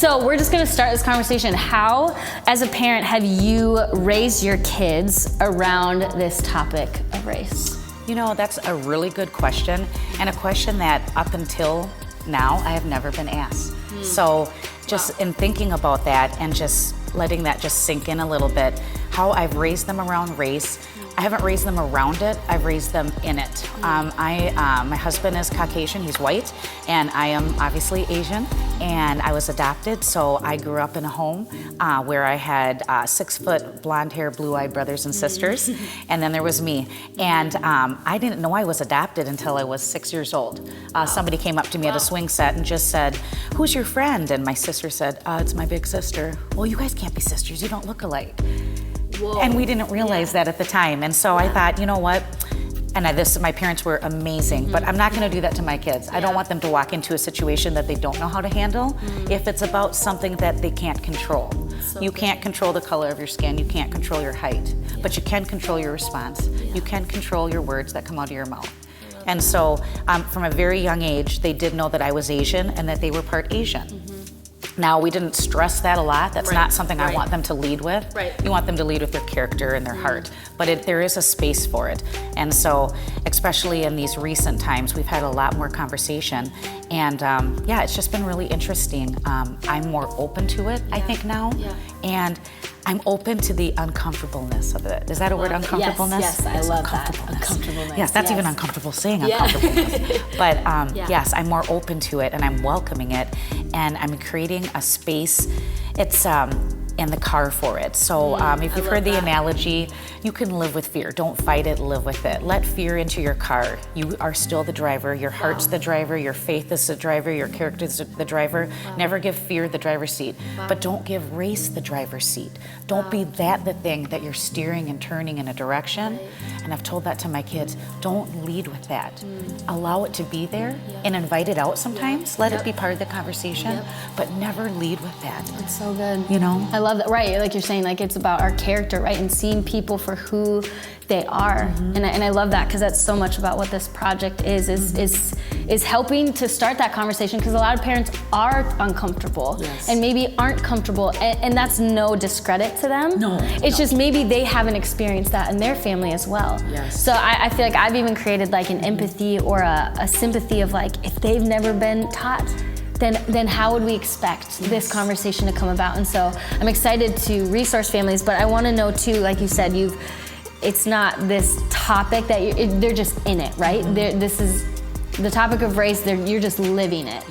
So we're just gonna start this conversation. How, as a parent, have you raised your kids around this topic of race? You know, that's a really good question, and a question that up until now I have never been asked. So just in thinking about that and just letting that just sink in a little bit, how I've raised them around race, I haven't raised them around it, I've raised them in it. My husband is Caucasian, he's white, and I am obviously Asian, and I was adopted, so I grew up in a home where I had 6-foot blonde hair, blue-eyed brothers and sisters, and then there was me. And I didn't know I was adopted until I was 6 years old. Somebody came up to me at a swing set and just said, "Who's your friend?" And my sister said, "It's my big sister." "Well, you guys can't be sisters, you don't look alike." Whoa. And we didn't realize that at the time. And so I thought, you know what? And my parents were amazing, but I'm not gonna do that to my kids. I don't want them to walk into a situation that they don't know how to handle if it's about something that they can't control. You can't control the color of your skin, you can't control your height, but you can control your response. You can control your words that come out of your mouth. And so from a very young age, they did know that I was Asian and that they were part Asian. Now, we didn't stress that a lot. That's not something I want them to lead with. You want them to lead with their character and their heart, but there is a space for it. And so, especially in these recent times, we've had a lot more conversation. And yeah, it's just been really interesting. I'm more open to it, I think, now. And I'm open to the uncomfortableness of it. Is that a word, uncomfortableness? Yes, I love that. Uncomfortableness. Yes, that's even uncomfortable saying uncomfortableness. But yes, I'm more open to it and I'm welcoming it. And I'm creating a space. It's in the car for it. So if you've heard the analogy, you can live with fear. Don't fight it, live with it. Let fear into your car. You are still the driver. Your heart's the driver. Your faith is the driver. Your character is the driver. Never give fear the driver's seat. But don't give race the driver's seat. Don't be the thing that you're steering and turning in a direction. And I've told that to my kids. Don't lead with that. Allow it to be there and invite it out sometimes. Let it be part of the conversation, but never lead with that. That's so good. You know? I love that, right? Like you're saying, like it's about our character, right? And seeing people for who they are. And I love that because that's so much about what this project is helping to start that conversation, because a lot of parents are uncomfortable and maybe aren't comfortable, and that's no discredit to them. It's just maybe they haven't experienced that in their family as well. So I feel like I've even created like an empathy or a sympathy of like, if they've never been taught, then how would we expect this conversation to come about? And so I'm excited to resource families, but I want to know too, like you said, it's not this topic that they're just in it, right? This is the topic of race, you're just living it.